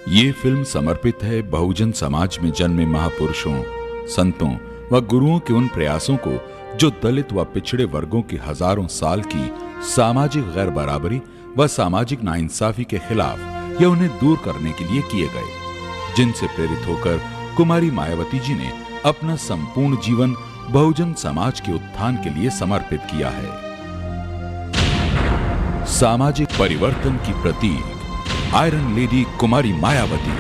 ये फिल्म समर्पित है बहुजन समाज में जन्मे महापुरुषों, संतों व गुरुओं के उन प्रयासों को जो दलित व पिछड़े वर्गों की हजारों साल की सामाजिक गैर बराबरी व सामाजिक नाइंसाफी के खिलाफ या उन्हें दूर करने के लिए किए गए, जिनसे प्रेरित होकर कुमारी मायावती जी ने अपना संपूर्ण जीवन बहुजन समाज के उत्थान के लिए समर्पित किया है। सामाजिक परिवर्तन की प्रतीक आयरन लेडी कुमारी मायावती।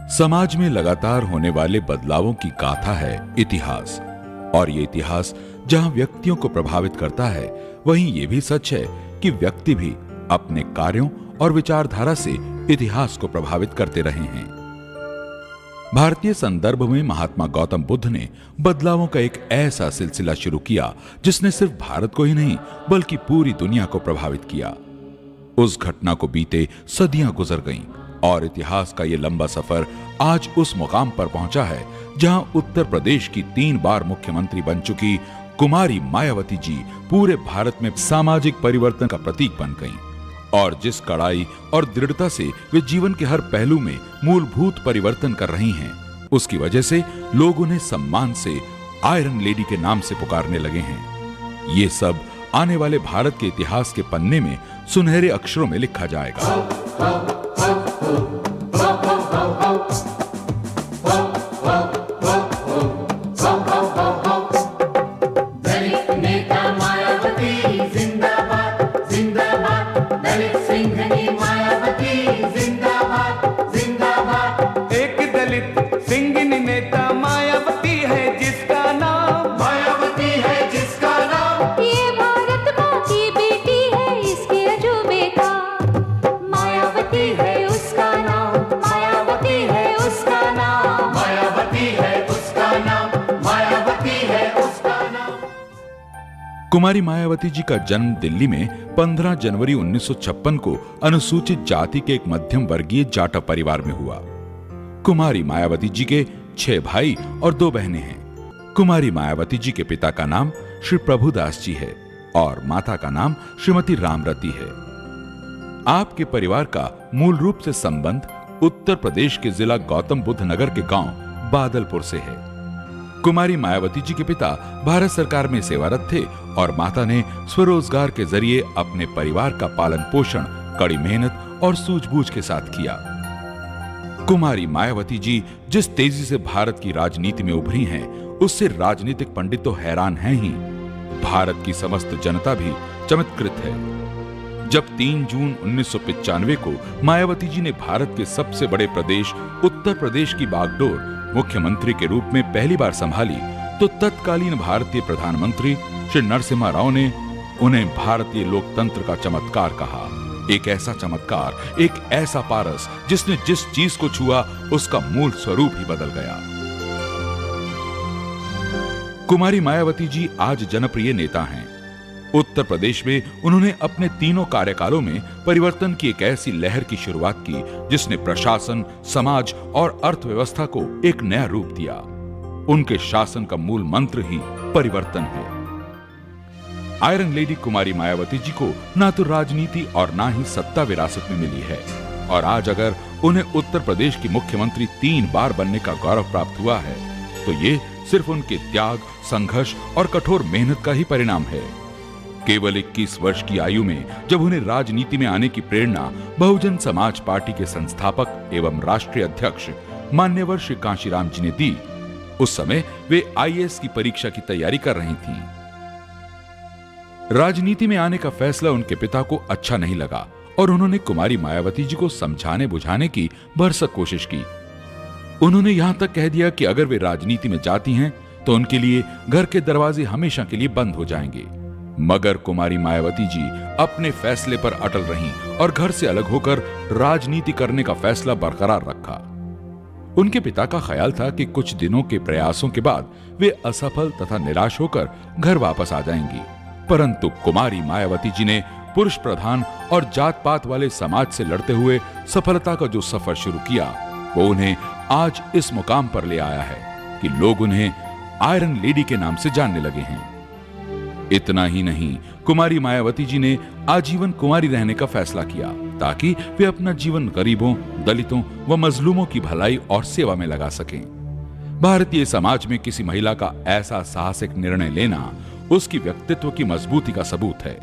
समाज में लगातार होने वाले बदलावों की गाथा है इतिहास, और ये इतिहास जहां व्यक्तियों को प्रभावित करता है, वहीं ये भी सच है कि व्यक्ति भी अपने कार्यों और विचारधारा से इतिहास को प्रभावित करते रहे हैं। भारतीय संदर्भ में महात्मा गौतम बुद्ध ने बदलावों का एक ऐसा सिलसिला शुरू किया जिसने सिर्फ भारत को ही नहीं बल्कि पूरी दुनिया को प्रभावित किया। उस घटना को बीते सदियां गुजर गईं और इतिहास का यह लंबा सफर आज उस मुकाम पर पहुंचा है जहां उत्तर प्रदेश की 3 बार मुख्यमंत्री बन चुकी कुमारी मायावती जी पूरे भारत में सामाजिक परिवर्तन का प्रतीक बन गईं। और जिस कड़ाई और दृढ़ता से वे जीवन के हर पहलू में मूलभूत परिवर्तन कर रही हैं, उसकी वजह से लोग उन्हें सम्मान से आयरन लेडी के नाम से पुकारने लगे हैं। ये सब आने वाले भारत के इतिहास के पन्ने में सुनहरे अक्षरों में लिखा जाएगा। कुमारी मायावती जी का जन्म दिल्ली में 15 जनवरी 1956 को अनुसूचित जाति के एक मध्यम वर्गीय जाटव परिवार में हुआ। कुमारी मायावती जी के 6 भाई और 2 बहनें हैं। कुमारी मायावती जी के पिता का नाम श्री प्रभुदास जी है और माता का नाम श्रीमती रामरती है। आपके परिवार का मूल रूप से संबंध उत्तर प्रदेश के जिला गौतम बुद्ध नगर के गांव बादलपुर से है। कुमारी मायावती जी के पिता भारत सरकार में सेवारत थे और माता ने स्वरोजगार के जरिए अपने परिवार का पालन पोषण कड़ी मेहनत और सूझबूझ के साथ किया। कुमारी मायावती जी जिस तेजी से भारत की राजनीति में उभरी हैं, उससे राजनीतिक पंडित तो हैरान हैं ही, भारत की समस्त जनता भी चमत्कृत है। जब 3 जून 1995 को मायावती जी ने भारत के सबसे बड़े प्रदेश उत्तर प्रदेश की बागडोर मुख्यमंत्री के रूप में पहली बार संभाली, तो तत्कालीन भारतीय प्रधानमंत्री श्री नरसिम्हा राव ने उन्हें भारतीय लोकतंत्र का चमत्कार कहा। एक ऐसा चमत्कार, एक ऐसा पारस जिसने जिस चीज को छुआ उसका मूल स्वरूप ही बदल गया। कुमारी मायावती जी आज जनप्रिय नेता हैं। उत्तर प्रदेश में उन्होंने अपने 3 कार्यकालों में परिवर्तन की एक ऐसी लहर की शुरुआत की जिसने प्रशासन, समाज और अर्थव्यवस्था को एक नया रूप दिया। उनके शासन का मूल मंत्र ही परिवर्तन है। आयरन लेडी कुमारी मायावती जी को ना तो राजनीति और ना ही सत्ता विरासत में मिली है, और आज अगर उन्हें उत्तर प्रदेश की मुख्यमंत्री 3 बार बनने का गौरव प्राप्त हुआ है, तो ये सिर्फ उनके त्याग, संघर्ष और कठोर मेहनत का ही परिणाम है। केवल 21 वर्ष की आयु में जब उन्हें राजनीति में आने की प्रेरणा बहुजन समाज पार्टी के संस्थापक एवं राष्ट्रीय अध्यक्ष मान्यवर श्री कांशीराम जी ने दी, उस समय वे आईएएस की परीक्षा की तैयारी कर रही थीं। राजनीति में आने का फैसला उनके पिता को अच्छा नहीं लगा और उन्होंने कुमारी मायावती जी को समझाने बुझाने की भरसक कोशिश की। उन्होंने यहां तक कह दिया कि अगर वे राजनीति में जाती हैं तो उनके लिए घर के दरवाजे हमेशा के लिए बंद हो जाएंगे। मगर कुमारी मायावती जी अपने फैसले पर अटल रहीं और घर से अलग होकर राजनीति करने का फैसला बरकरार रखा। उनके पिता का ख्याल था कि कुछ दिनों के प्रयासों के बाद वे असफल तथा निराश होकर घर वापस आ जाएंगी, परंतु कुमारी मायावती जी ने पुरुष प्रधान और जात पात वाले समाज से लड़ते हुए सफलता का जो सफर शुरू किया, वो उन्हें आज इस मुकाम पर ले आया है कि लोग उन्हें आयरन लेडी के नाम से जानने लगे हैं। इतना ही नहीं, कुमारी मायावती जी ने आजीवन कुमारी रहने का फैसला किया ताकि वे अपना जीवन गरीबों, दलितों व मजलूमों की भलाई और सेवा में लगा सकें। भारतीय समाज में किसी महिला का ऐसा साहसिक निर्णय लेना उसकी व्यक्तित्व की मजबूती का सबूत है।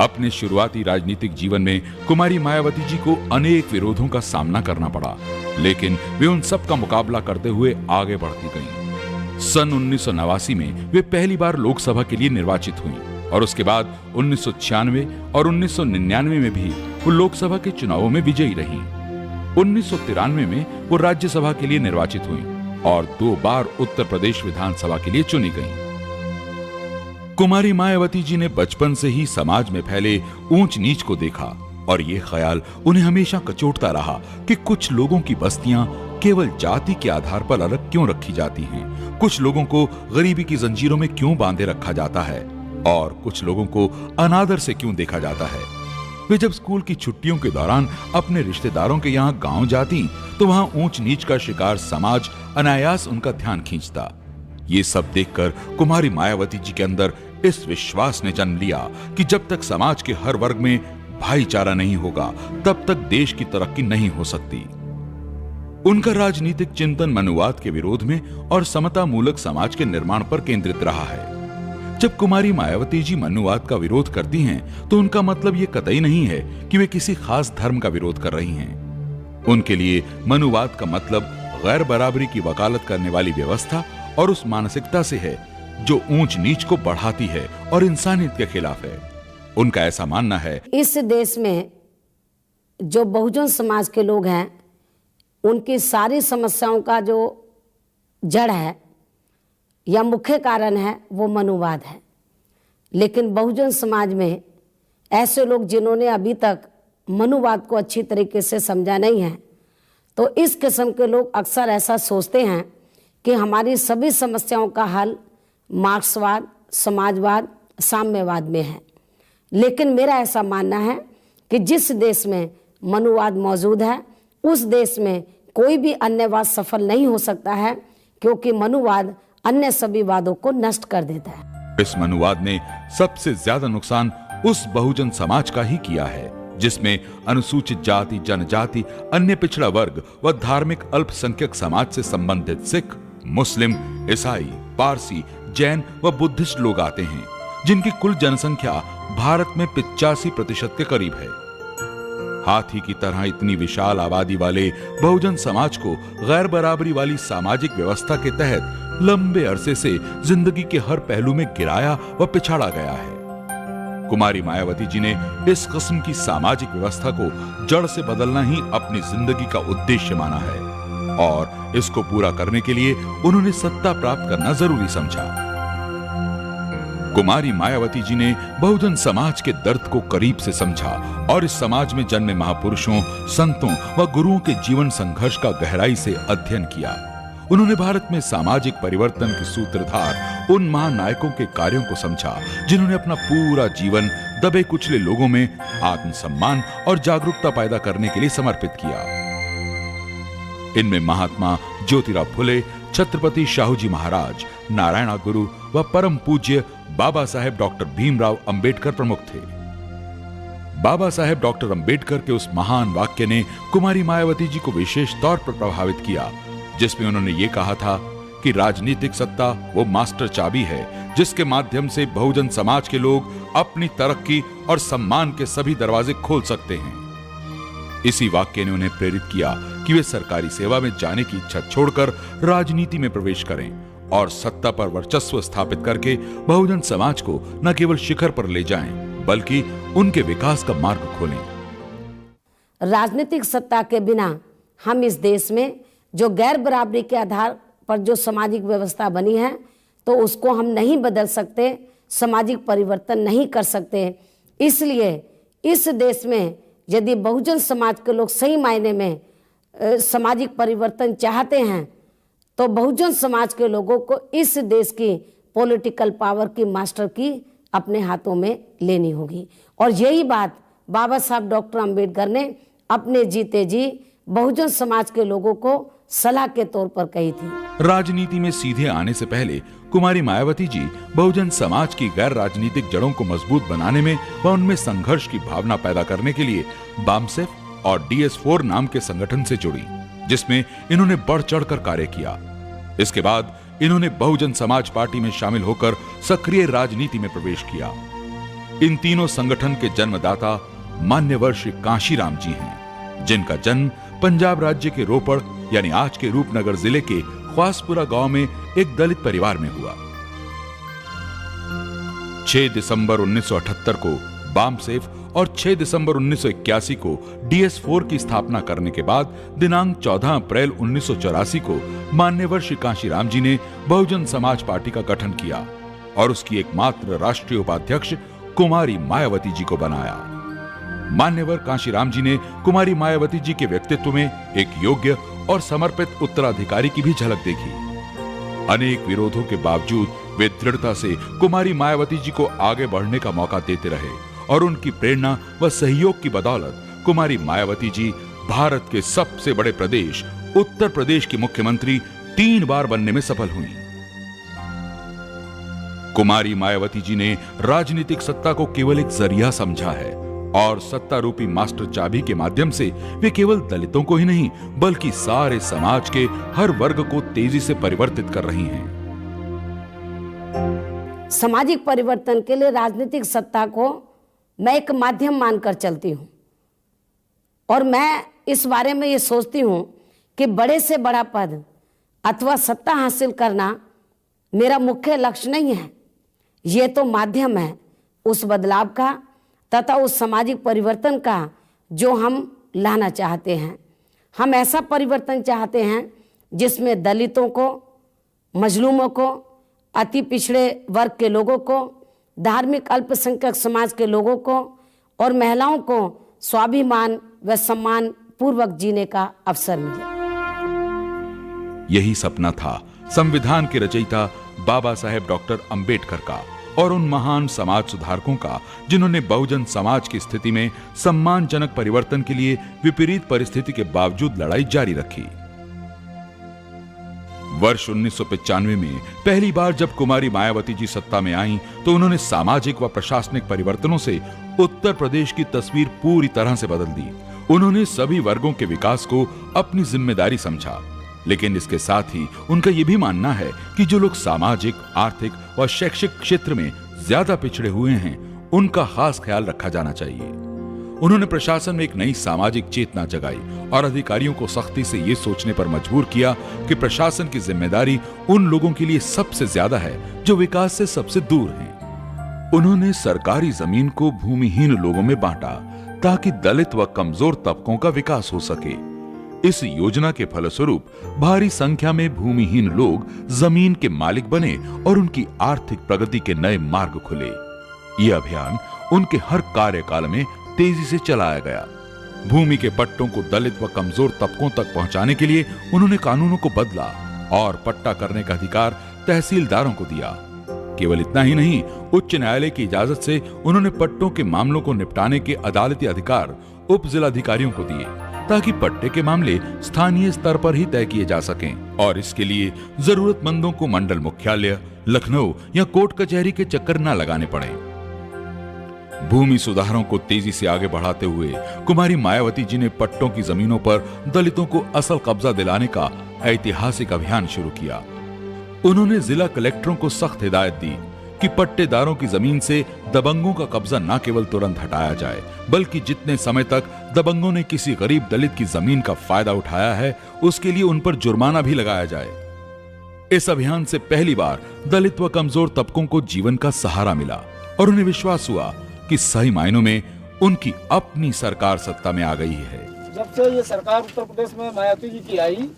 अपने शुरुआती राजनीतिक जीवन में कुमारी मायावती जी को अनेक विरोधों का सामना करना पड़ा, लेकिन वे उन सब का मुकाबला करते हुए आगे बढ़ती गईं। सन 1989 में वे पहली बार लोकसभा के लिए निर्वाचित हुईं और उसके बाद 1996 और 1999 में भी वो लोकसभा के चुनावों में विजयी रहीं। 1993 में वो राज्यसभा के लिए निर्वाचित हुईं और 2 बार उत्तर प्रदेश विधानसभा के लिए चुनी गईं। कुमारी मायावती जी ने बचपन से ही समाज में फैले ऊंच नीच को देखा और ये ख्याल उन्हें हमेशा कचोटता रहा कि कुछ लोगों की बस्तियां केवल जाति के आधार पर अलग क्यों रखी जाती हैं, कुछ लोगों को गरीबी की जंजीरों में क्यों बांधे रखा जाता है और कुछ लोगों को अनादर से क्यों देखा जाता है। वे जब स्कूल की छुट्टियों के दौरान अपने रिश्तेदारों के यहाँ गांव जाती तो वहां ऊंच नीच का शिकार समाज अनायास उनका ध्यान खींचता। ये सब देखकर कुमारी मायावती जी के अंदर इस विश्वास ने जन्म लिया कि जब तक समाज के हर वर्ग में भाईचारा नहीं होगा तब तक देश की तरक्की नहीं हो सकती। उनका राजनीतिक चिंतन मनुवाद के विरोध में और समता मूलक समाज के निर्माण पर केंद्रित रहा है। जब कुमारी मायावती जी मनुवाद का विरोध करती हैं तो उनका मतलब ये कतई नहीं है कि वे किसी खास धर्म का विरोध कर रही हैं। उनके लिए मनुवाद का मतलब गैर बराबरी की वकालत करने वाली व्यवस्था और उस मानसिकता से है जो ऊंच नीच को बढ़ाती है और इंसानियत के खिलाफ है। उनका ऐसा मानना है, इस देश में जो बहुजन समाज के लोग हैं उनकी सारी समस्याओं का जो जड़ है या मुख्य कारण है वो मनुवाद है। लेकिन बहुजन समाज में ऐसे लोग जिन्होंने अभी तक मनुवाद को अच्छी तरीके से समझा नहीं है, तो इस किस्म के लोग अक्सर ऐसा सोचते हैं कि हमारी सभी समस्याओं का हल मार्क्सवाद, समाजवाद, साम्यवाद में है। लेकिन मेरा ऐसा मानना है कि जिस देश में मनुवाद मौजूद है उस देश में कोई भी अन्यवाद सफल नहीं हो सकता है, क्योंकि मनुवाद अन्य सभी वादों को नष्ट कर देता है। इस मनुवाद ने सबसे ज्यादा नुकसान उस बहुजन समाज का ही किया है जिसमें अनुसूचित जाति, जनजाति, अन्य पिछड़ा वर्ग व धार्मिक अल्पसंख्यक समाज से संबंधित सिख, मुस्लिम, ईसाई, पारसी, जैन व बुद्धिस्ट लोग आते हैं, जिनकी कुल जनसंख्या भारत में 85% के करीब है। हाथी की तरह इतनी विशाल आबादी वाले बहुजन समाज को गैर बराबरी वाली सामाजिक व्यवस्था के तहत लंबे अरसे से जिंदगी के हर पहलू में गिराया व पिछाड़ा गया है। कुमारी मायावती जी ने इस किस्म की सामाजिक व्यवस्था को जड़ से बदलना ही अपनी जिंदगी का उद्देश्य माना है और इसको पूरा करने के लिए उन्होंने सत्ता प्राप्त करना जरूरी समझा। कुमारी मायावती जी ने बहुजन समाज के दर्द को करीब से समझा और इस समाज में जन्मे महापुरुषों, संतों व गुरुओं के जीवन संघर्ष का गहराई से अध्ययन किया। उन्होंने भारत में सामाजिक परिवर्तन के सूत्रधार उन महानायकों के कार्यों को समझा जिन्होंने अपना पूरा जीवन दबे कुचले लोगों में आत्मसम्मान और जागरूकता पैदा करने के लिए समर्पित किया। इनमें महात्मा ज्योतिराव फुले, छत्रपति शाहूजी महाराज, नारायण गुरु व परम पूज्य बाबा साहेब डॉक्टर भीमराव अंबेडकर प्रमुख थे। बाबा साहेब डॉक्टर अंबेडकर के उस महान वाक्य ने कुमारी मायावती जी को विशेष तौर पर प्रभावित किया, जिसमें उन्होंने ये कहा था कि राजनीतिक सत्ता वो मास्टर चाबी है जिसके माध्यम से बहुजन समाज के लोग अपनी तरक्की और सम्मान के सभी दरवाजे खोल सकते हैं। इसी वाक्य ने उन्हें प्रेरित किया कि वे सरकारी सेवा में जाने की इच्छा छोड़कर राजनीति में प्रवेश करें और सत्ता पर वर्चस्व स्थापित करके बहुजन समाज को न केवल शिखर पर ले जाएं, बल्कि उनके विकास का मार्ग खोलें। राजनीतिक सत्ता के बिना हम इस देश में जो गैर बराबरी के आधार पर जो सामाजिक व्यवस्था बनी है तो उसको हम नहीं बदल सकते, सामाजिक परिवर्तन नहीं कर सकते। इसलिए इस देश में यदि बहुजन समाज के लोग सही मायने में सामाजिक परिवर्तन चाहते हैं तो बहुजन समाज के लोगों को इस देश की पॉलिटिकल पावर की मास्टर की अपने हाथों में लेनी होगी। और यही बात बाबा साहब डॉक्टर अंबेडकर ने अपने जीते जी बहुजन समाज के लोगों को सलाह के तौर पर कही थी। राजनीति में सीधे आने से पहले कुमारी मायावती जी बहुजन समाज की गैर राजनीतिक जड़ों को मजबूत बनाने में व उनमें संघर्ष की भावना पैदा करने के लिए बामसेफ और DS4 नाम के संगठन से जुड़ी, जिसमें इन्होंने बढ़ चढ़कर कार्य किया। इसके बाद इन्होंने बहुजन समाज पार्टी में शामिल होकर सक्रिय राजनीति में प्रवेश किया। इन तीनों संगठन के जन्मदाता मान्यवर श्री कांशीराम जी हैं, जिनका जन्म पंजाब राज्य के रोपड़ यानी आज के रूपनगर जिले के ख्वासपुरा गांव में एक दलित परिवार में हुआ। 6 दिसंबर 1978 को बामसेफ और 6 दिसंबर 1981 को DS4 की स्थापना करने के बाद दिनांक 14 अप्रैल 1984 को मान्यवर श्री कांशीराम जी ने बहुजन समाज पार्टी का गठन किया और उसकी एकमात्र राष्ट्रीय उपाध्यक्ष कुमारी मायावती जी को बनाया। मान्यवर कांशीराम जी ने कुमारी मायावती जी के व्यक्तित्व में एक योग्य और समर्पित उत्तराधिकारी की भी झलक देखी। अनेक विरोधों के बावजूद वे दृढ़ता से कुमारी मायावती जी को आगे बढ़ने का मौका देते रहे और उनकी प्रेरणा व सहयोग की बदौलत कुमारी मायावती जी भारत के सबसे बड़े प्रदेश उत्तर प्रदेश की मुख्यमंत्री 3 बार बनने में सफल हुई। कुमारी मायावती जी ने राजनीतिक सत्ता को केवल एक जरिया समझा है और सत्ता रूपी मास्टर चाबी के माध्यम से वे केवल दलितों को ही नहीं बल्कि सारे समाज के हर वर्ग को तेजी से परिवर्तित कर रही हैं। सामाजिक परिवर्तन के लिए राजनीतिक सत्ता को मैं एक माध्यम मानकर चलती हूँ और मैं इस बारे में ये सोचती हूँ कि बड़े से बड़ा पद अथवा सत्ता हासिल करना मेरा मुख्य लक्ष्य नहीं है। ये तो माध्यम है उस बदलाव का तथा उस सामाजिक परिवर्तन का जो हम लाना चाहते हैं। हम ऐसा परिवर्तन चाहते हैं जिसमें दलितों को, मजलूमों को, अति पिछड़े वर्ग के लोगों को, धार्मिक अल्पसंख्यक समाज के लोगों को और महिलाओं को स्वाभिमान व सम्मान पूर्वक जीने का अवसर मिले। यही सपना था संविधान के रचयिता बाबा साहेब डॉक्टर अंबेडकर का और उन महान समाज सुधारकों का जिन्होंने बहुजन समाज की स्थिति में सम्मानजनक परिवर्तन के लिए विपरीत परिस्थिति के बावजूद लड़ाई जारी रखी। वर्ष 1995 में पहली बार जब कुमारी मायावती जी सत्ता में आईं, तो उन्होंने सामाजिक व प्रशासनिक परिवर्तनों से उत्तर प्रदेश की तस्वीर पूरी तरह से बदल दी। उन्होंने सभी वर्गों के विकास को अपनी जिम्मेदारी समझा, लेकिन इसके साथ ही उनका यह भी मानना है कि जो लोग सामाजिक, आर्थिक व शैक्षिक क्षेत्र में ज्यादा पिछड़े हुए हैं, उनका खास ख्याल रखा जाना चाहिए। उन्होंने प्रशासन में एक नई सामाजिक चेतना जगाई और अधिकारियों को सख्ती से यह सोचने पर मजबूर किया कि प्रशासन की जिम्मेदारी उन लोगों के लिए सबसे ज्यादा है जो विकास से सबसे दूर हैं। उन्होंने सरकारी जमीन को भूमिहीन लोगों में बांटा ताकि दलित व कमजोर तबकों का विकास हो सके। इस योजना के फलस्वरूप भारी संख्या में भूमिहीन लोग जमीन के मालिक बने और उनकी आर्थिक प्रगति के नए मार्ग खुले। यह अभियान उनके हर कार्यकाल में तेजी से चलाया गया। भूमि के पट्टों को दलित व कमजोर तबकों तक पहुंचाने के लिए उन्होंने कानूनों को बदला और पट्टा करने का अधिकार तहसीलदारों को दिया। केवल इतना ही नहीं, उच्च न्यायालय की इजाजत से उन्होंने पट्टों के मामलों को निपटाने के अदालती अधिकार उप जिलाधिकारियों को दिए ताकि पट्टे के मामले स्थानीय स्तर पर ही तय किए जा सकें और इसके लिए जरूरतमंदों को मंडल मुख्यालय, लखनऊ या कोर्ट कचहरी के चक्कर न लगाने पड़े। भूमि सुधारों को तेजी से आगे बढ़ाते हुए कुमारी मायावती जी ने पट्टों की जमीनों पर दलितों को असल कब्जा दिलाने का ऐतिहासिक अभियान शुरू किया। उन्होंने जिला कलेक्टरों को सख्त हिदायत दी कि पट्टेदारों की जमीन से दबंगों का कब्जा न केवल तुरंत हटाया जाए, बल्कि जितने समय तक दबंगों ने किसी गरीब दलित की जमीन का फायदा उठाया है, उसके लिए उन पर जुर्माना भी लगाया जाए। इस अभियान से पहली बार दलित व कमजोर तबकों को जीवन का सहारा मिला और उन्हें विश्वास हुआ कि सही मायनों में उनकी अपनी सरकार सत्ता में आ गई है। जब से ये सरकार उत्तर प्रदेश में मायावती जी की आई,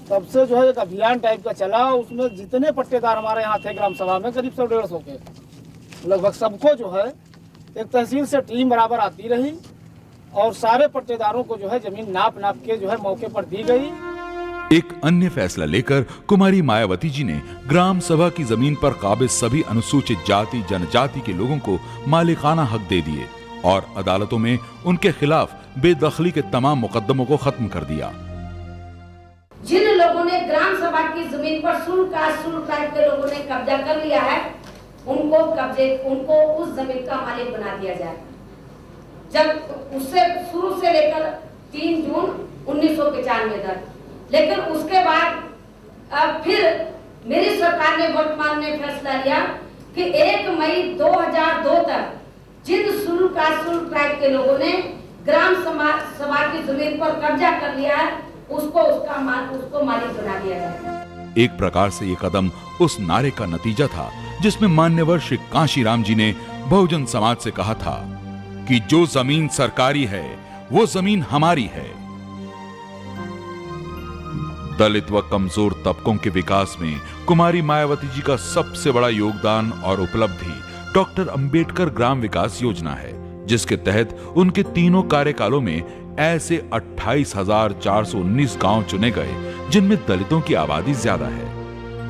तब से जो है एक अभियान टाइप का चला। उसमें जितने पट्टेदार हमारे यहाँ थे ग्राम सभा में करीब 150 के, लगभग सबको जो है एक तहसील से टीम बराबर आती रही और सारे पट्टेदारों को जो है जमीन नाप के जो है मौके पर दी गई। एक अन्य फैसला लेकर कुमारी मायावती जी ने ग्राम सभा की जमीन पर काबिज सभी अनुसूचित जाति जनजाति के लोगों को मालिकाना हक दे दिए और अदालतों में उनके खिलाफ बेदखली के तमाम मुकदमों को खत्म कर दिया। ग्राम सभा की जमीन पर शुल्क टाइप के लोगों ने कब्जा कर लिया है, उनको उस जमीन का मालिक बना दिया जाए। जब उससे शुरू से लेकर 3 जून 1995 तक, लेकिन उसके बाद अब फिर मेरी सरकार ने वर्तमान में फैसला लिया कि 1 मई 2002 तक जिन शुल्क टाइप के लोगों ने ग्राम सभा की जमीन पर कब्जा कर लिया है, उसको मालिक बना दिया जाए। एक प्रकार से ये कदम उस नारे का नतीजा था जिसमें मान्यवर श्री कांशीराम जी ने बहुजन समाज से कहा था कि जो जमीन सरकारी है वो जमीन हमारी है। दलित व कमजोर तबकों के विकास में कुमारी मायावती जी का सबसे बड़ा योगदान और उपलब्धि डॉक्टर अंबेडकर ग्राम विकास योजना है, जिसके तहत उनके तीनों कार्यकालों में ऐसे 28,419 गांव चुने गए जिनमें दलितों की आबादी ज्यादा है।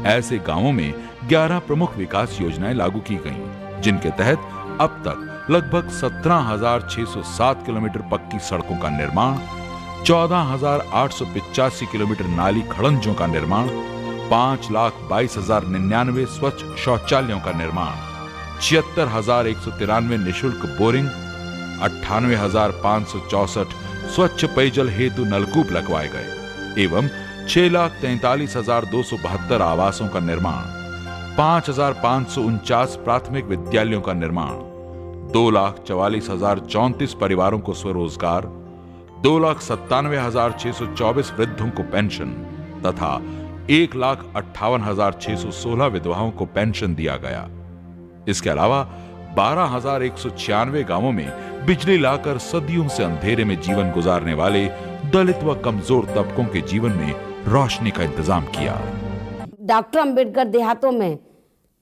ऐसे गांवों में 11 प्रमुख विकास योजनाएं लागू की गईं, जिनके तहत अब तक लगभग 17,607 किलोमीटर पक्की सड़कों का निर्माण, 14,885 किलोमीटर नाली खड़ंजों का निर्माण, 5,22,099 स्वच्छ शौचालयों का निर्माण, 76,193 निःशुल्क बोरिंग, 98,564 स्वच्छ पेयजल हेतु नलकूप लगवाए गए एवं 6,43,272 आवासों का निर्माण, 5,549 प्राथमिक विद्यालयों का निर्माण, 2,44,034 परिवारों को स्वरोजगार, 2,97,624 वृद्धों को पेंशन तथा 1,58,616 विधवाओं को पेंशन दिया गया। इसके अलावा 12,196 गांवों में बिजली लाकर सदियों से अंधेरे में जीवन गुजारने वाले दलित व कमजोर तबकों के जीवन में रोशनी का इंतजाम किया। डॉक्टर अंबेडकर देहातों में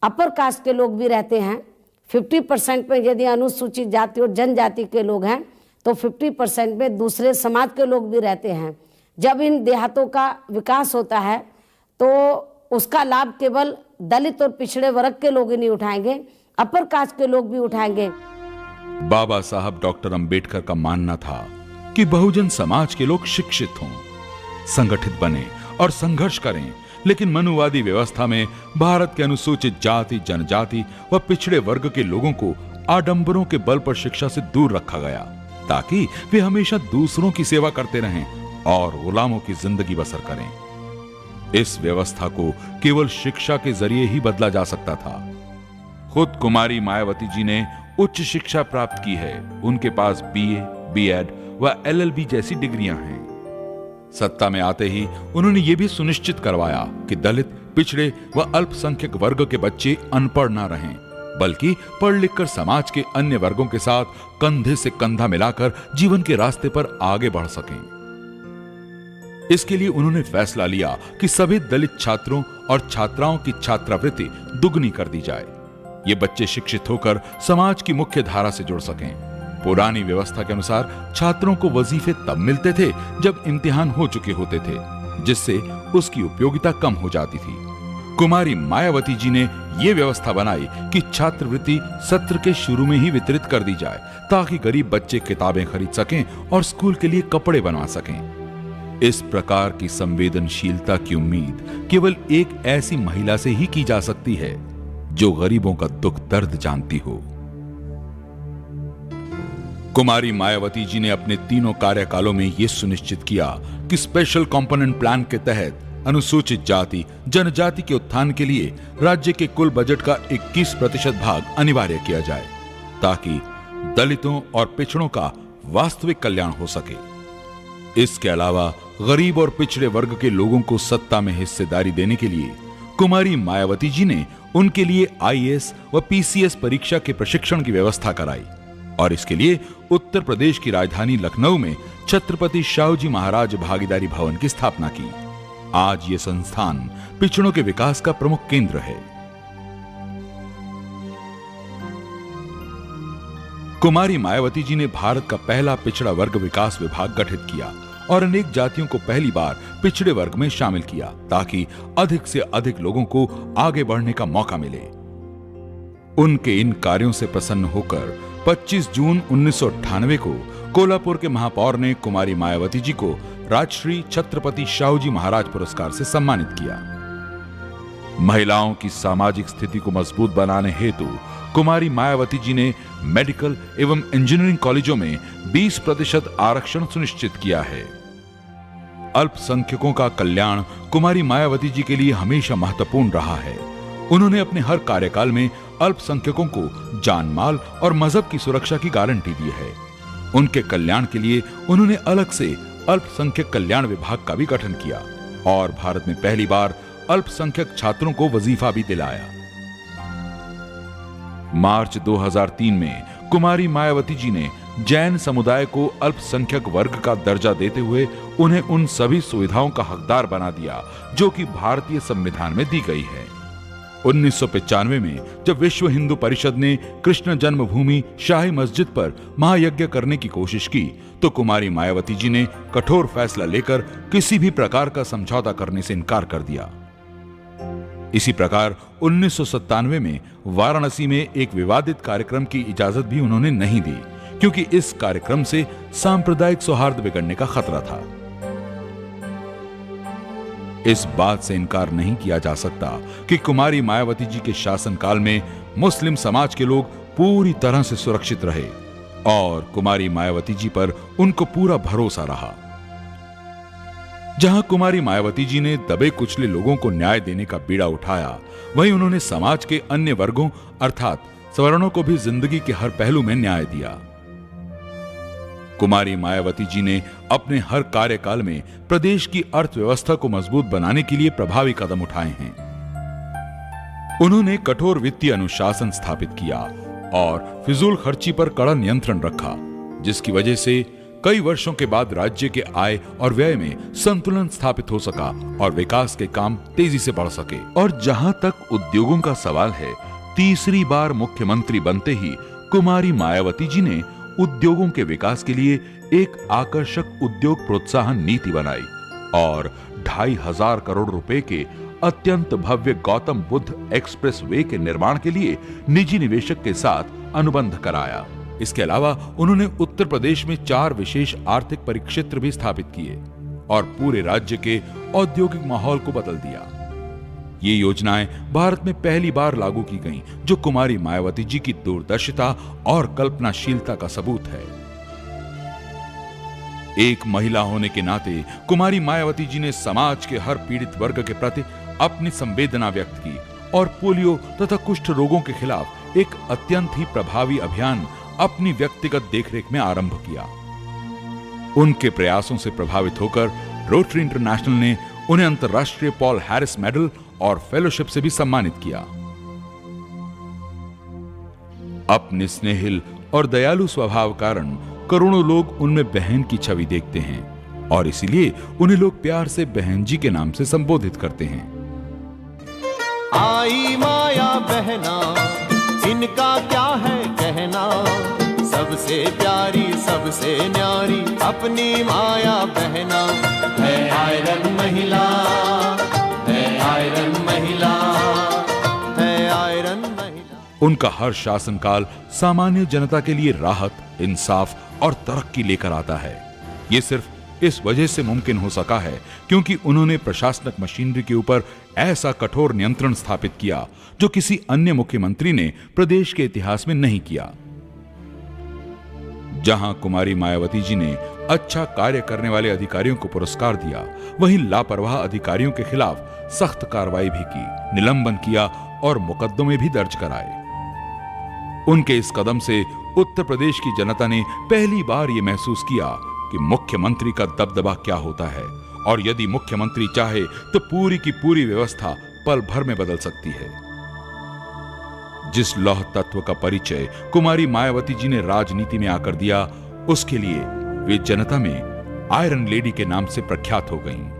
अपर कास्ट के लोग भी रहते हैं। 50% में यदि अनुसूचित जाति और जनजाति के लोग हैं तो 50% में दूसरे समाज के लोग भी रहते हैं। जब इन देहातों का विकास होता है तो उसका लाभ केवल दलित और पिछड़े वर्ग के लोग ही नहीं उठाएंगे, अपर कास्ट के लोग भी उठाएंगे। बाबा साहब डॉक्टर अंबेडकर का मानना था कि बहुजन समाज के लोग शिक्षित हों, संगठित बने और संघर्ष करें, लेकिन मनुवादी व्यवस्था में भारत के अनुसूचित जाति, जनजाति व पिछड़े वर्ग के लोगों को आडंबरों के बल पर शिक्षा से दूर रखा गया ताकि वे हमेशा दूसरों की सेवा करते रहें और गुलामों की जिंदगी बसर करें। इस व्यवस्था को केवल शिक्षा के जरिए ही बदला जा सकता था। खुद कुमारी मायावती जी ने उच्च शिक्षा प्राप्त की है। उनके पास BA, B.Ed व LLB जैसी डिग्रियां हैं। सत्ता में आते ही उन्होंने यह भी सुनिश्चित करवाया कि दलित, पिछड़े व अल्पसंख्यक वर्ग के बच्चे अनपढ़ ना रहें, बल्कि पढ़ लिखकर समाज के अन्य वर्गों के साथ कंधे से कंधा मिलाकर जीवन के रास्ते पर आगे बढ़ सकें। इसके लिए उन्होंने फैसला लिया कि सभी दलित छात्रों और छात्राओं की छात्रवृत्ति दुगनी कर दी जाए। ये बच्चे शिक्षित होकर समाज की मुख्य धारा से जुड़ सकें। पुरानी व्यवस्था के अनुसार छात्रों को वजीफे तब मिलते थे जब इम्तिहान हो चुके होते थे, जिससे उसकी उपयोगिता कम हो जाती थी। कुमारी मायावती जी ने यह व्यवस्था बनाई कि छात्रवृत्ति सत्र के शुरू में ही वितरित कर दी जाए ताकि गरीब बच्चे किताबें खरीद सकें और स्कूल के लिए कपड़े बनवा सकें। इस प्रकार की संवेदनशीलता की उम्मीद केवल एक ऐसी महिला से ही की जा सकती है जो गरीबों का दुख दर्द जानती हो। कुमारी मायावती जी ने अपने तीनों कार्यकालों में यह सुनिश्चित किया कि स्पेशल कंपोनेंट प्लान के तहत अनुसूचित जाति, जनजाति के उत्थान के लिए राज्य के कुल बजट का 21% भाग अनिवार्य किया जाए ताकि दलितों और पिछड़ों का वास्तविक कल्याण हो सके। इसके अलावा गरीब और पिछड़े वर्ग के लोगों को सत्ता में हिस्सेदारी देने के लिए कुमारी मायावती जी ने उनके लिए IAS व PCS परीक्षा के प्रशिक्षण की व्यवस्था कराई और इसके लिए उत्तर प्रदेश की राजधानी लखनऊ में छत्रपति शाहूजी महाराज भागीदारी भवन की स्थापना की। आज ये संस्थान पिछड़ों के विकास का प्रमुख केंद्र है। कुमारी मायावती जी ने भारत का पहला पिछड़ा वर्ग विकास विभाग गठित किया और अनेक जातियों को पहली बार पिछड़े वर्ग में शामिल किया ताकि अधिक से अधिक लोगों को आगे बढ़ने का मौका मिले। उनके इन कार्यों से प्रसन्न होकर 25 जून 1998 को कोल्हापुर के महापौर ने कुमारी मायावती जी को राजश्री छत्रपति शाहूजी महाराज पुरस्कार से सम्मानित किया। महिलाओं की सामाजिक स्थिति को मजबूत बनाने हेतु कुमारी मायावती जी ने मेडिकल एवं इंजीनियरिंग कॉलेजों में 20% आरक्षण सुनिश्चित किया है। अल्पसंख्यकों का कल्याण कुमारी मायावती जी के लिए हमेशा महत्वपूर्ण रहा है। उन्होंने अपने हर कार्यकाल में अल्पसंख्यकों को जान माल और मजहब की सुरक्षा की गारंटी दी है। उनके कल्याण के लिए उन्होंने अलग से अल्पसंख्यक कल्याण विभाग का भी गठन किया और भारत में पहली बार अल्पसंख्यक छात्रों को वजीफा भी दिलाया। मार्च 2003 में कुमारी मायावती जी ने जैन समुदाय को अल्पसंख्यक वर्ग का दर्जा देते हुए उन्हें उन सभी सुविधाओं का हकदार बना दिया जो कि भारतीय संविधान में दी गई है। 1995 में जब विश्व हिंदू परिषद ने कृष्ण जन्मभूमि शाही मस्जिद पर महायज्ञ करने की कोशिश की तो कुमारी मायावती जी ने कठोर फैसला लेकर किसी भी प्रकार का समझौता करने से इनकार कर दिया। इसी प्रकार 1997 में वाराणसी में एक विवादित कार्यक्रम की इजाजत भी उन्होंने नहीं दी क्योंकि इस कार्यक्रम से सांप्रदायिक सौहार्द बिगड़ने का खतरा था। इस बात से इनकार नहीं किया जा सकता कि कुमारी मायावती जी के शासनकाल में मुस्लिम समाज के लोग पूरी तरह से सुरक्षित रहे और कुमारी मायावती जी पर उनको पूरा भरोसा रहा। जहां कुमारी मायावती जी ने दबे कुचले लोगों को न्याय देने का बीड़ा उठाया, वहीं उन्होंने समाज के अन्य वर्गों अर्थात सवर्णों को भी जिंदगी के हर पहलू में न्याय दिया। कुमारी मायावती जी ने अपने हर कार्यकाल में प्रदेश की अर्थव्यवस्था को मजबूत बनाने के लिए प्रभावी कदम उठाए हैं। उन्होंने कठोर वित्तीय अनुशासन स्थापित किया और फिजूल खर्ची पर कड़ा नियंत्रण रखा, जिसकी वजह से कई वर्षों के बाद राज्य के आय और व्यय में संतुलन स्थापित हो सका और विकास के काम तेजी से बढ़ सके। और जहां तक उद्योगों का सवाल है, तीसरी बार मुख्यमंत्री बनते ही कुमारी मायावती जी ने उद्योगों के विकास के लिए एक आकर्षक उद्योग प्रोत्साहन नीति बनाई और 2,500 करोड़ रुपए के अत्यंत भव्य गौतम बुद्ध एक्सप्रेस वे के निर्माण के लिए निजी निवेशक के साथ अनुबंध कराया। इसके अलावा उन्होंने उत्तर प्रदेश में 4 विशेष आर्थिक परिक्षेत्र भी स्थापित किए और पूरे राज्य के औद्योगिक माहौल को बदल दिया। ये योजनाएं भारत में पहली बार लागू की गईं, जो कुमारी मायावती जी की दूरदर्शिता और कल्पनाशीलता का सबूत है। एक महिला होने के नाते कुमारी मायावती जी ने समाज के हर पीड़ित वर्ग के प्रति अपनी संवेदना व्यक्त की और पोलियो तथा कुष्ठ रोगों के खिलाफ एक अत्यंत ही प्रभावी अभियान अपनी व्यक्तिगत देखरेख में आरंभ किया। उनके प्रयासों से प्रभावित होकर रोटरी इंटरनेशनल ने उन्हें अंतर्राष्ट्रीय पॉल हैरिस मेडल और फेलोशिप से भी सम्मानित किया। अपने स्नेहिल और दयालु स्वभाव कारण करोड़ों लोग उनमें बहन की छवि देखते हैं और इसीलिए उन्हें लोग प्यार से बहन जी के नाम से संबोधित करते हैं। आई माया बहना, इनका क्या है कहना, सबसे प्यारी सबसे न्यारी अपनी माया बहना है। आयरन महिला है, आयरन महिला है, आयरन महिला। उनका हर शासनकाल सामान्य जनता के लिए राहत, इंसाफ और तरक्की लेकर आता है। ये सिर्फ इस वजह से मुमकिन हो सका है क्योंकि उन्होंने प्रशासनिक मशीनरी के ऊपर ऐसा कठोर नियंत्रण स्थापित किया जो किसी अन्य मुख्यमंत्री ने प्रदेश के इतिहास में नहीं किया। जहां कुमारी मायावती जी ने अच्छा कार्य करने वाले अधिकारियों को पुरस्कार दिया, वहीं लापरवाह अधिकारियों के खिलाफ सख्त कार्रवाई भी की, निलंबन किया और मुकदमे भी दर्ज कराए। उनके इस कदम से उत्तर प्रदेश की जनता ने पहली बार यह महसूस किया कि मुख्यमंत्री का दबदबा क्या होता है और यदि मुख्यमंत्री चाहे तो पूरी की पूरी व्यवस्था पल भर में बदल सकती है। जिस लौह तत्व का परिचय कुमारी मायावती जी ने राजनीति में आकर दिया, उसके लिए वे जनता में आयरन लेडी के नाम से प्रख्यात हो गईं।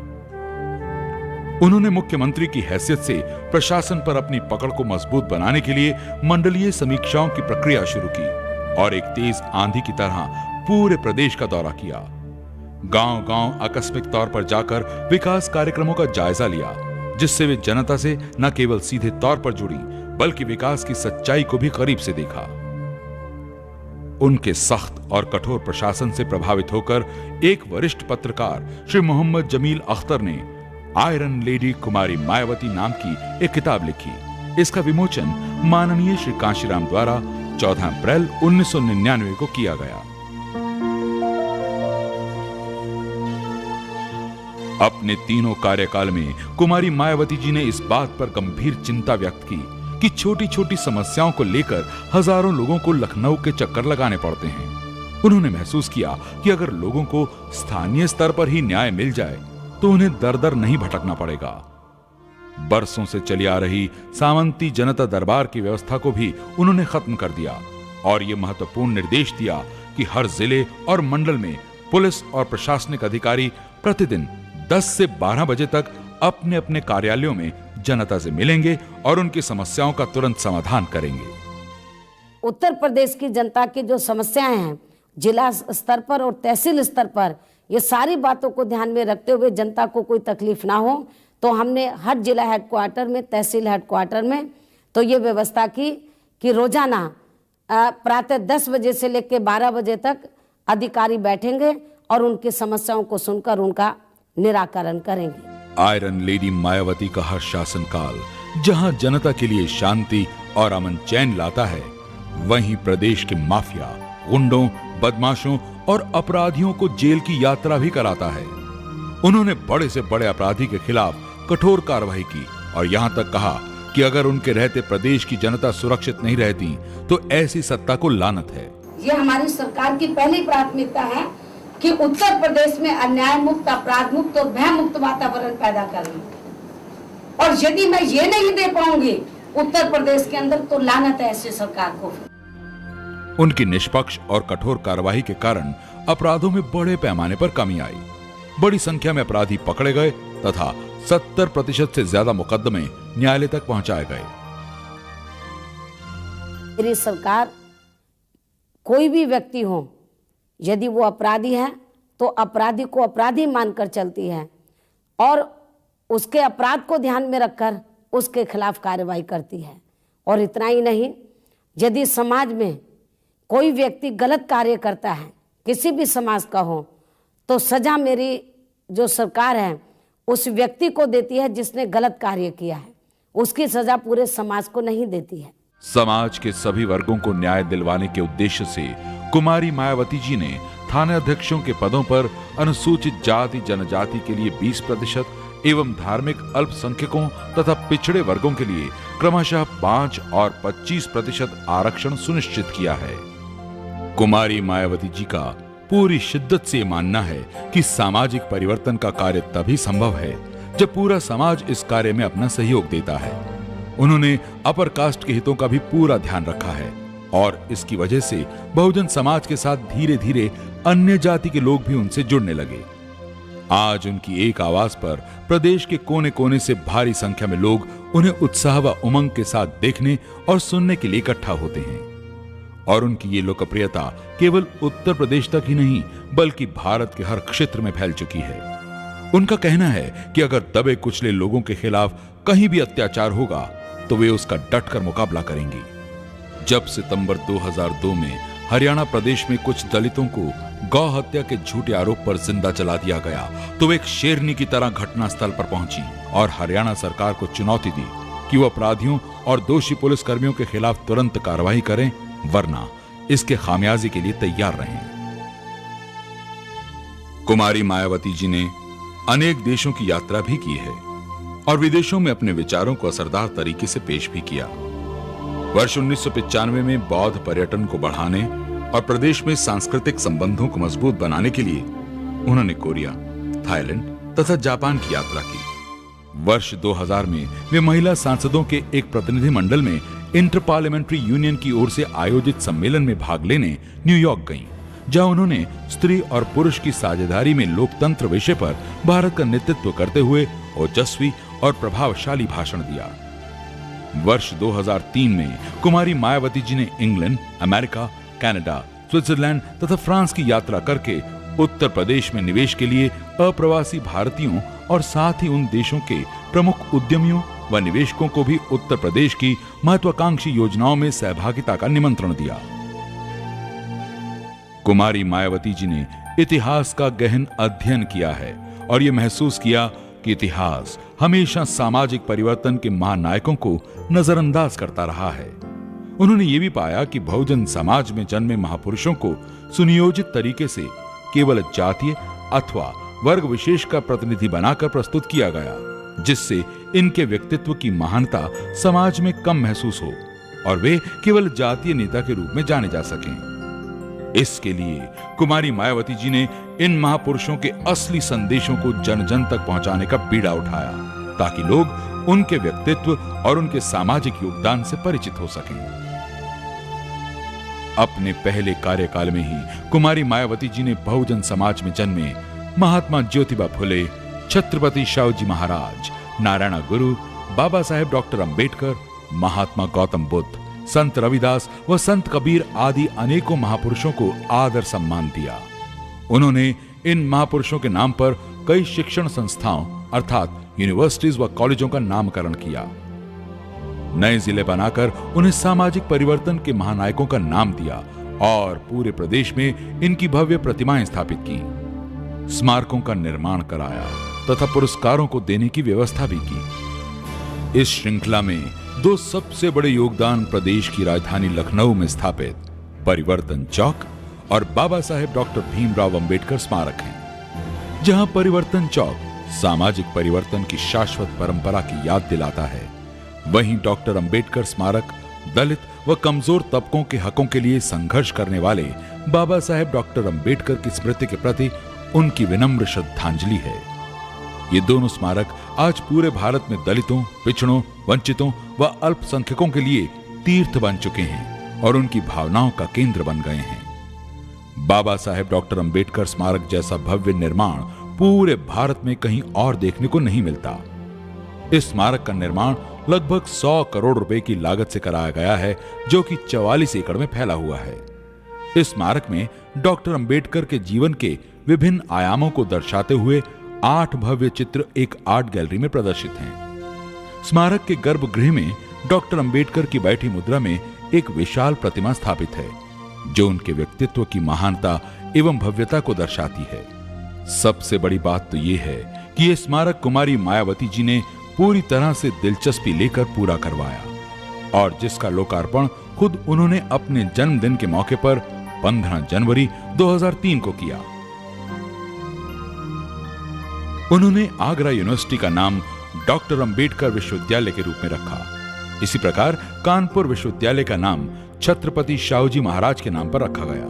उन्होंने मुख्यमंत्री की हैसियत से प्रशासन पर अपनी पकड़ को मजबूत बनाने के लिए मंडलीय समीक्षाओं की प्रक्रिया शुरू की और एक तेज आंधी की तरह पूरे प्रदेश का दौरा किया। गांव-गांव आकस्मिक तौर पर जाकर विकास कार्यक्रमों का जायजा लिया, जिससे वे जनता से न केवल सीधे तौर पर जुड़ी बल्कि विकास की सच्चाई को भी करीब से देखा। उनके सख्त और कठोर प्रशासन से प्रभावित होकर एक वरिष्ठ पत्रकार श्री मोहम्मद जमील अख्तर ने आयरन लेडी कुमारी मायावती नाम की एक किताब लिखी। इसका विमोचन माननीय श्री कांशीराम द्वारा 14 अप्रैल 1999 को किया गया। अपने तीनों कार्यकाल में कुमारी मायावती जी ने इस बात पर गंभीर चिंता व्यक्त की कि छोटी छोटी समस्याओं को लेकर हजारों लोगों को लखनऊ के चक्कर लगाने पड़ते हैं। उन्होंने महसूस किया कि अगर लोगों को स्थानीय स्तर पर ही न्याय मिल जाए तो उन्हें दर दर नहीं भटकना पड़ेगा। बरसों से चली आ रही सामंती जनता दरबार की व्यवस्था को भी उन्होंने खत्म कर दिया और यह महत्वपूर्ण निर्देश दिया कि हर जिले और मंडल में पुलिस और प्रशासनिक अधिकारी प्रतिदिन 10 से 12 बजे तक अपने अपने कार्यालयों में जनता से मिलेंगे और उनकी समस्याओं का तुरंत समाधान करेंगे। उत्तर प्रदेश की जनता की जो समस्याएं हैं जिला स्तर पर और तहसील स्तर पर, ये सारी बातों को ध्यान में रखते हुए जनता को कोई तकलीफ ना हो, तो हमने हर जिला हेडक्वार्टर में, तहसील हेडक्वार्टर में तो ये व्यवस्था की कि रोजाना प्रातः 10 बजे से लेकर 12 बजे तक अधिकारी बैठेंगे और उनकी समस्याओं को सुनकर उनका निराकरण करेंगे। आयरन लेडी मायावती का हर शासनकाल जहां जनता के लिए शांति और अमन चैन लाता है, वहीं प्रदेश के माफिया, गुंडों, बदमाशों और अपराधियों को जेल की यात्रा भी कराता है। उन्होंने बड़े से बड़े अपराधी के खिलाफ कठोर कार्रवाई की और यहां तक कहा कि अगर उनके रहते प्रदेश की जनता सुरक्षित नहीं रहती तो ऐसी सत्ता को लानत है। ये हमारी सरकार की पहली प्राथमिकता है कि उत्तर प्रदेश में अन्याय मुक्त, अपराध मुक्त और भय मुक्त वातावरण पैदा करना। और यदि मैं ये नहीं दे पाऊंगी उत्तर प्रदेश के अंदर तो लानत है ऐसी सरकार को। उनकी निष्पक्ष और कठोर कार्रवाई के कारण अपराधों में बड़े पैमाने पर कमी आई। बड़ी संख्या में अपराधी पकड़े गए तथा 70% से ज्यादा मुकदमे न्यायालय तक पहुंचाए गए। मेरी सरकार कोई भी व्यक्ति हो, यदि वो अपराधी है तो अपराधी को अपराधी मानकर चलती है और उसके अपराध को ध्यान में रखकर उसके खिलाफ कार्रवाई करती है। और इतना ही नहीं, यदि समाज में कोई व्यक्ति गलत कार्य करता है, किसी भी समाज का हो, तो सजा मेरी जो सरकार है उस व्यक्ति को देती है जिसने गलत कार्य किया है, उसकी सजा पूरे समाज को नहीं देती है। समाज के सभी वर्गों को न्याय दिलवाने के उद्देश्य से कुमारी मायावती जी ने थाना अध्यक्षों के पदों पर अनुसूचित जाति जनजाति के लिए 20% एवं धार्मिक अल्पसंख्यकों तथा पिछड़े वर्गों के लिए क्रमशः 5 और 25% आरक्षण सुनिश्चित किया है। कुमारी मायावती जी का पूरी शिद्दत से मानना है कि सामाजिक परिवर्तन का कार्य तभी संभव है जब पूरा समाज इस कार्य में अपना सहयोग देता है। उन्होंने अपर कास्ट के हितों का भी पूरा ध्यान रखा है और इसकी वजह से बहुजन समाज के साथ धीरे धीरे अन्य जाति के लोग भी उनसे जुड़ने लगे। आज उनकी एक आवाज पर प्रदेश के कोने कोने से भारी संख्या में लोग उन्हें उत्साह व उमंग के साथ देखने और सुनने के लिए इकट्ठा होते हैं। और उनकी ये लोकप्रियता केवल उत्तर प्रदेश तक ही नहीं बल्कि भारत के हर क्षेत्र में फैल चुकी है। उनका कहना है कि अगर दबे कुचले लोगों के खिलाफ कहीं भी अत्याचार होगा तो वे उसका डटकर मुकाबला करेंगी। जब सितंबर 2002 में हरियाणा प्रदेश में कुछ दलितों को गौ हत्या के झूठे आरोप पर जिंदा जला दिया गया तो वे एक शेरनी की तरह घटनास्थल पर पहुंची और हरियाणा सरकार को चुनौती दी कि वो अपराधियों और दोषी पुलिस कर्मियों के खिलाफ तुरंत कार्रवाई करें, वरना इसके खामियाजी के लिए तैयार रहें। कुमारी मायावती जी ने अनेक देशों की यात्रा भी की है और विदेशों में अपने विचारों को असरदार तरीके से पेश भी किया। वर्ष 1995 में बौद्ध पर्यटन को बढ़ाने और प्रदेश में सांस्कृतिक संबंधों को मजबूत बनाने के लिए उन्होंने कोरिया, थाईलैंड तथा जापान की यात्रा की। वर्ष 2000 में वे महिला सांसदों के एक प्रतिनिधि मंडल में इंटर पार्लियामेंट्री यूनियन की ओर से आयोजित सम्मेलन में भाग लेने न्यूयॉर्क गईं, जहां उन्होंने स्त्री और पुरुष की साझेदारी में लोकतंत्र विषय पर भारत का नेतृत्व करते हुए ओजस्वी और प्रभावशाली भाषण दिया। वर्ष 2003 में कुमारी मायावती जी ने इंग्लैंड, अमेरिका, कनाडा, स्विट्जरलैंड तथा फ्रांस की यात्रा करके उत्तर प्रदेश में निवेश के लिए अप्रवासी भारतीयों और साथ ही उन देशों के प्रमुख उद्यमियों व निवेशकों को भी उत्तर प्रदेश की महत्वाकांक्षी योजनाओं में सहभागिता का निमंत्रण दिया। कुमारी मायावती जी ने इतिहास का गहन अध्ययन किया है और यह महसूस किया कि इतिहास हमेशा सामाजिक परिवर्तन के महानायकों को नजरअंदाज करता रहा है। उन्होंने यह भी पाया कि बहुजन समाज में जन्मे महापुरुषों को सुनियोजित तरीके से केवल जातीय अथवा वर्ग विशेष का प्रतिनिधि बनाकर प्रस्तुत किया गया, जिससे इनके व्यक्तित्व की महानता समाज में कम महसूस हो और वे केवल जातीय नेता के रूप में जाने जा सकें। इसके लिए कुमारी मायावती जी ने इन महापुरुषों के असली संदेशों को जन जन तक पहुंचाने का बीड़ा उठाया, ताकि लोग उनके व्यक्तित्व और उनके सामाजिक योगदान से परिचित हो सकें। अपने पहले कार्यकाल में ही कुमारी मायावती जी ने बहुजन समाज में जन्मे महात्मा ज्योतिबा फुले, छत्रपति शिवाजी महाराज, नारायण गुरु, बाबा साहेब डॉक्टर अंबेडकर, महात्मा गौतम बुद्ध, संत रविदास व संत कबीर आदि अनेकों महापुरुषों को आदर सम्मान दिया। उन्होंने इन महापुरुषों के नाम पर कई शिक्षण संस्थाओं अर्थात यूनिवर्सिटीज व कॉलेजों का नामकरण किया। नए जिले बनाकर उन्हें सामाजिक परिवर्तन के महानायकों का नाम दिया और पूरे प्रदेश में इनकी भव्य प्रतिमाएं स्थापित की, स्मारकों का निर्माण कराया तथा पुरस्कारों को देने की व्यवस्था भी की। इस श्रृंखला में दो सबसे बड़े योगदान प्रदेश की राजधानी लखनऊ में स्थापित परिवर्तन चौक और बाबा साहेब डॉक्टर भीमराव अंबेडकर स्मारक हैं, जहां परिवर्तन चौक सामाजिक परिवर्तन की शाश्वत परंपरा की याद दिलाता है, वहीं डॉक्टर अंबेडकर स्मारक दलित व कमजोर तबकों के हकों के लिए संघर्ष करने वाले बाबा साहेब डॉक्टर अंबेडकर की स्मृति के प्रति उनकी विनम्र श्रद्धांजलि है। ये दोनों स्मारक आज पूरे भारत में दलितों, पिछड़ों, वंचितों व अल्पसंख्यकों के लिए तीर्थ बन चुके हैं और उनकी भावनाओं का केंद्र बन गए हैं। बाबा साहेब डॉक्टर अंबेडकर स्मारक जैसा भव्य निर्माण पूरे भारत में कहीं और देखने को नहीं मिलता। इस स्मारक का निर्माण लगभग 100 करोड़ रुपए की लागत से कराया गया है, जो कि 44 एकड़ में फैला हुआ है। इस स्मारक में डॉक्टर अंबेडकर के जीवन के विभिन्न आयामों को दर्शाते हुए 8 भव्य चित्र एक आर्ट गैलरी में प्रदर्शित हैं। स्मारक के गर्भगृह में डॉक्टर अंबेडकर की बैठी मुद्रा में एक विशाल प्रतिमा स्थापित है, जो उनके व्यक्तित्व की महानता एवं भव्यता को दर्शाती है। सबसे बड़ी बात तो यह है कि यह स्मारक कुमारी मायावती जी ने पूरी तरह से दिलचस्पी लेकर पूरा करवाया और जिसका लोकार्पण खुद उन्होंने अपने जन्मदिन के मौके पर 15 जनवरी 2003 को किया। उन्होंने आगरा यूनिवर्सिटी का नाम डॉक्टर अंबेडकर विश्वविद्यालय के रूप में रखा। इसी प्रकार कानपुर विश्वविद्यालय का नाम छत्रपति शिवाजी महाराज के नाम पर रखा गया।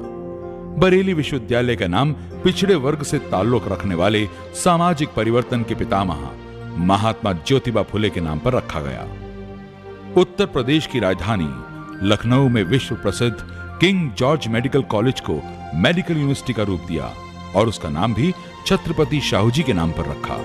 बरेली विश्वविद्यालय का नाम पिछड़े वर्ग से ताल्लुक रखने वाले सामाजिक परिवर्तन के पितामह महात्मा ज्योतिबा फुले के नाम पर रखा गया। उत्तर प्रदेश की राजधानी लखनऊ में विश्व प्रसिद्ध किंग जॉर्ज मेडिकल कॉलेज को मेडिकल यूनिवर्सिटी का रूप दिया और उसका नाम भी छत्रपति शिवाजी के नाम पर रखा।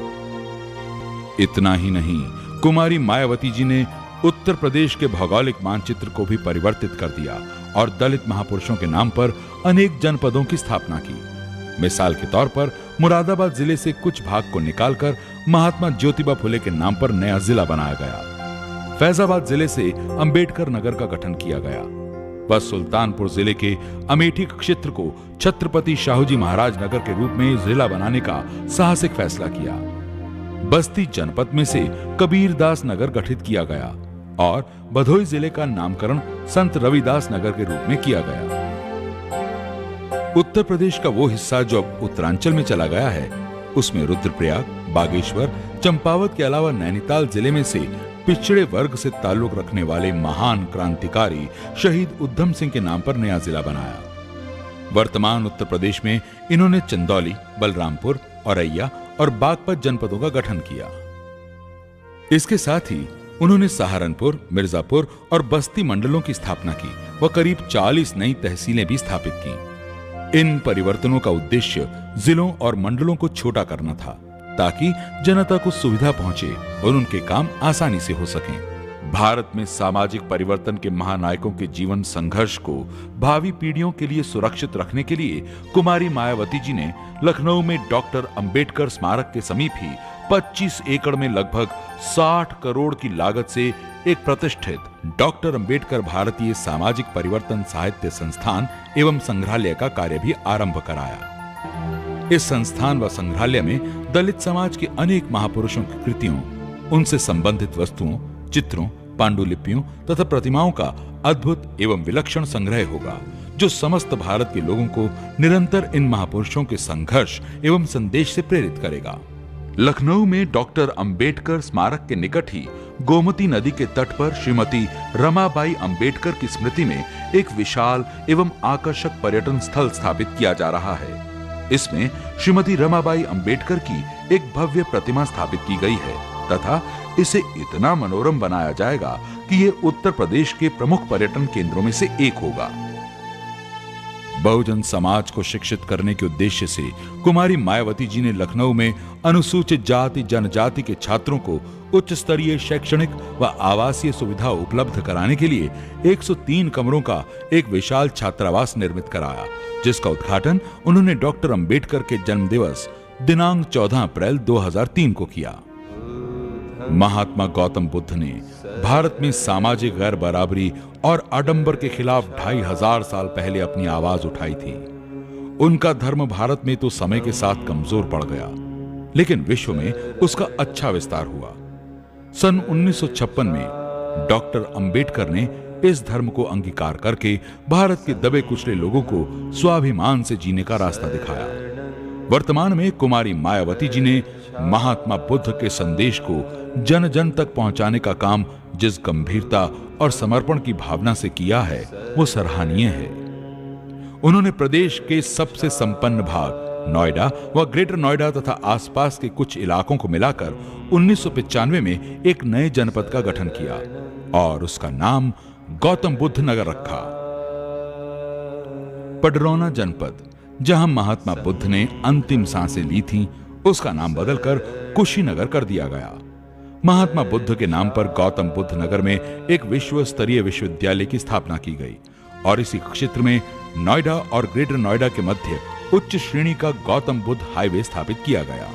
इतना ही नहीं, कुमारी मायावती जी ने उत्तर प्रदेश के भौगोलिक मानचित्र को भी परिवर्तित कर दिया और दलित महापुरुषों के नाम पर अनेक जनपदों की स्थापना की। मिसाल के तौर पर मुरादाबाद जिले से कुछ भाग को निकालकर महात्मा ज्योतिबा फुले के नाम पर नया जिला बनाया गया। फैजाबाद जिले से अंबेडकर नगर का गठन किया गया व सुल्तानपुर जिले के अमेठी क्षेत्र को छत्रपति शिवाजी महाराज नगर के रूप में जिला बनाने का साहसिक फैसला किया। बस्ती जनपद में से कबीरदास नगर गठित किया गया और भदोही जिले का नामकरण संत रविदास नगर के रूप में किया गया। उत्तर प्रदेश का वो हिस्सा जो अब उत्तरांचल में चला गया है, उसमें रुद्रप्रयाग, बागेश्वर, चंपावत के अलावा नैनीताल जिले में से पिछड़े वर्ग से ताल्लुक रखने वाले महान क्रांतिकारी शहीद उधम सिंह के नाम पर नया जिला बनाया। वर्तमान उत्तर प्रदेश में इन्होंने चंदौली, बलरामपुर, औरैया और बागपत जनपदों का गठन किया। इसके साथ ही उन्होंने सहारनपुर, मिर्जापुर और बस्ती मंडलों की स्थापना की व करीब 40 नई तहसीलें भी स्थापित की। इन परिवर्तनों का उद्देश्य जिलों और मंडलों को छोटा करना था, ताकि जनता को सुविधा पहुंचे और उनके काम आसानी से हो सकें। भारत में सामाजिक परिवर्तन के महानायकों के जीवन संघर्ष को भावी पीढ़ियों के लिए सुरक्षित रखने के लिए कुमारी मायावती जी ने लखनऊ में डॉक्टर अंबेडकर स्मारक के समीप ही 25 एकड़ में लगभग 60 करोड़ की लागत से एक प्रतिष्ठित डॉक्टर अंबेडकर भारतीय सामाजिक परिवर्तन साहित्य संस्थान एवं संग्रहालय का कार्य भी आरंभ कराया। इस संस्थान व संग्रहालय में दलित समाज के अनेक महापुरुषों की कृतियों, उनसे संबंधित वस्तुओं, चित्रों, पांडुलिपियों तथा प्रतिमाओं का अद्भुत एवं विलक्षण संग्रह होगा, जो समस्त भारत के लोगों को निरंतर इन महापुरुषों के संघर्ष एवं संदेश से प्रेरित करेगा। लखनऊ में डॉक्टर अंबेडकर स्मारक के निकट ही गोमती नदी के तट पर श्रीमती रमाबाई अंबेडकर की स्मृति में एक विशाल एवं आकर्षक पर्यटन स्थल स्थापित किया जा रहा है। इसमें श्रीमती रमाबाई अंबेडकर की एक भव्य प्रतिमा स्थापित की गई है तथा इसे इतना मनोरम बनाया जाएगा कि ये उत्तर प्रदेश के प्रमुख पर्यटन केंद्रों में से एक होगा। बहुजन समाज को शिक्षित करने के उद्देश्य से कुमारी मायावती जी ने लखनऊ में अनुसूचित जाति जनजाति के छात्रों को उच्च स्तरीय शैक्षणिक व आवासीय सुविधा उपलब्ध कराने के लिए 103 कमरों का एक विशाल छात्रावास निर्मित कराया, जिसका उद्घाटन उन्होंने डॉक्टर अंबेडकर के जन्म दिवस दिनांक 14 अप्रैल 2003 को किया। महात्मा गौतम बुद्ध ने भारत में सामाजिक गैर बराबरी और आडंबर के खिलाफ 2500 साल पहले अपनी आवाज उठाई थी। उनका धर्म भारत में तो समय के साथ कमजोर पड़ गया, लेकिन विश्व में उसका अच्छा विस्तार हुआ। सन 1956 में डॉक्टर अंबेडकर ने इस धर्म को अंगीकार करके भारत के दबे कुचले लोगों को स्वाभिमान से जीने का रास्ता दिखाया। वर्तमान में कुमारी मायावती जी ने महात्मा बुद्ध के संदेश को जन जन तक पहुंचाने का काम जिस गंभीरता और समर्पण की भावना से किया है, वो सराहनीय है। उन्होंने प्रदेश के सबसे संपन्न भाग नोएडा व ग्रेटर नोएडा तथा आसपास के कुछ इलाकों को मिलाकर 1995 में एक नए जनपद का गठन किया और उसका नाम गौतम बुद्ध नगर रखा। पडरौना जनपद, जहां महात्मा बुद्ध ने अंतिम सांसें ली थीं, उसका नाम बदलकर कुशीनगर कर दिया गया। महात्मा बुद्ध के नाम पर गौतम बुद्ध नगर में एक विश्व स्तरीय विश्वविद्यालय की स्थापना की गई और इसी क्षेत्र में नोएडा और ग्रेटर नोएडा के मध्य उच्च श्रेणी का गौतम बुद्ध हाईवे स्थापित किया गया।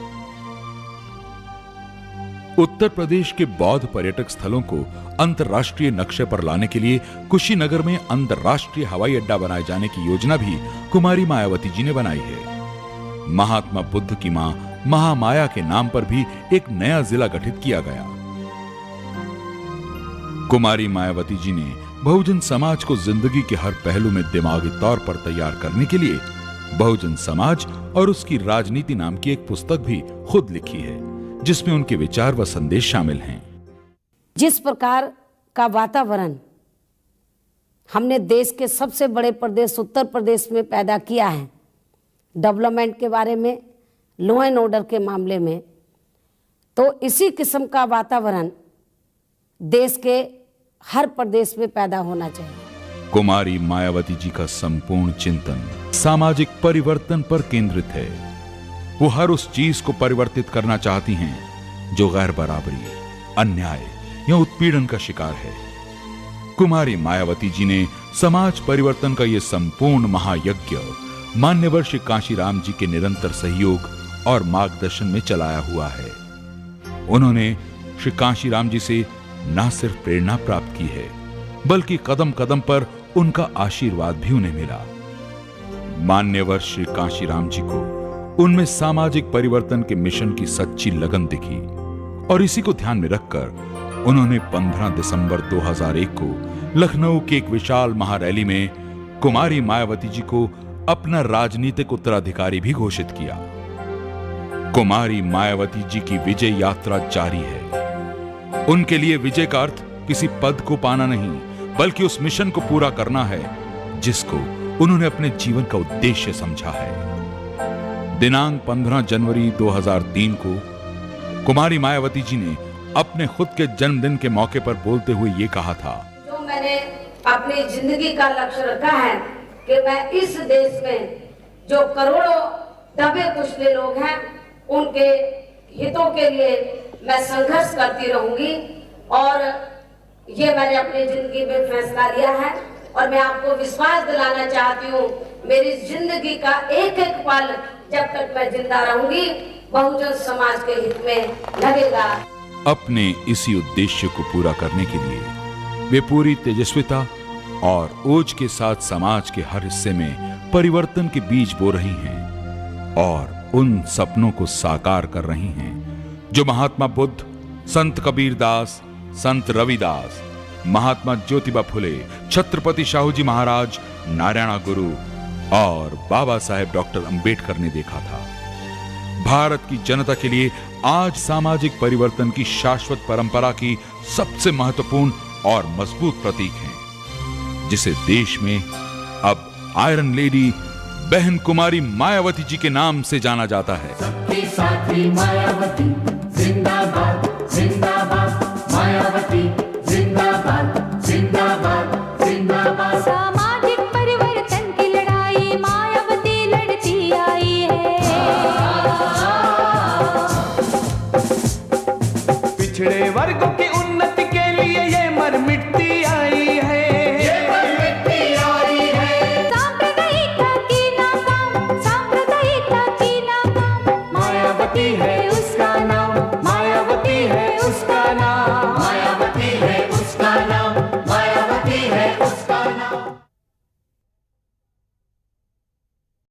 उत्तर प्रदेश के बौद्ध पर्यटक स्थलों को अंतर्राष्ट्रीय नक्शे पर लाने के लिए कुशीनगर में अंतर्राष्ट्रीय हवाई अड्डा बनाए जाने की योजना भी कुमारी मायावती जी ने बनाई है। महात्मा बुद्ध की मां महामाया के नाम पर भी एक नया जिला गठित किया गया। कुमारी मायावती जी ने बहुजन समाज को जिंदगी के हर पहलू में दिमागी तौर पर तैयार करने के लिए बहुजन समाज और उसकी राजनीति नाम की एक पुस्तक भी खुद लिखी है, जिसमें उनके विचार व संदेश शामिल हैं। जिस प्रकार का वातावरण हमने देश के सबसे बड़े प्रदेश उत्तर प्रदेश में पैदा किया है, डेवलपमेंट के बारे में, लॉ एंड ऑर्डर के मामले में, तो इसी किस्म का वातावरण देश के हर प्रदेश में पैदा होना चाहिए। कुमारी मायावती जी का संपूर्ण चिंतन सामाजिक परिवर्तन पर केंद्रित है। वो हर उस चीज को परिवर्तित करना चाहती हैं जो गैर बराबरी, अन्याय या उत्पीड़न का शिकार है। कुमारी मायावती जी ने समाज परिवर्तन का यह संपूर्ण महायज्ञ मान्यवर श्री कांशीराम जी के निरंतर सहयोग और मार्गदर्शन में चलाया हुआ है। उन्होंने श्री कांशीराम जी से न सिर्फ प्रेरणा प्राप्त की है, बल्कि कदम कदम पर उनका आशीर्वाद भी उन्हें मिला। मान्यवर श्री कांशीराम जी को उनमें सामाजिक परिवर्तन के मिशन की सच्ची लगन दिखी और इसी को ध्यान में रखकर उन्होंने 15 दिसंबर 2001 को लखनऊ की एक विशाल महारैली में कुमारी मायावती जी को अपना राजनीतिक उत्तराधिकारी भी घोषित किया। कुमारी मायावती जी की विजय यात्रा जारी है। उनके लिए विजय का अर्थ किसी पद को पाना नहीं, बल्कि उस मिशन को पूरा करना है जिसको उन्होंने अपने जीवन का उद्देश्य समझा है। दिनांक 15 जनवरी 2003 को कुमारी मायावती जी ने अपने खुद के जन्मदिन के मौके पर बोलते हुए ये कहा था, जो मैंने अपनी जिंदगी का लक्ष्य रखा है कि मैं इस देश में जो करोड़ों दबे कुचले लोग हैं उनके हितों के लिए मैं संघर्ष करती रहूंगी और ये मैंने अपनी जिंदगी में फैसला लिया है। और मैं आपको विश्वास दिलाना चाहती हूँ, मेरी जिंदगी का एक एक पल जब तक मैं जिंदा रहूंगी बहुजन समाज के हित में लगेगा। अपने इसी उद्देश्य को पूरा करने के लिए वे पूरी तेजस्विता और ओज के साथ समाज के हर हिस्से में परिवर्तन के बीज बो रही हैं और उन सपनों को साकार कर रही हैं जो महात्मा बुद्ध, संत कबीरदास, संत रविदास, महात्मा ज्योतिबा फुले, छत्रपति शाहू जी महाराज, नारायण गुरु और बाबा साहेब डॉक्टर अंबेडकर ने देखा था। भारत की जनता के लिए आज सामाजिक परिवर्तन की शाश्वत परंपरा की सबसे महत्वपूर्ण और मजबूत प्रतीक हैं, जिसे देश में अब आयरन लेडी बहन कुमारी मायावती जी के नाम से जाना जाता है। सबके साथी मायावती जिंदाबाद जिंदाबाद मायावती।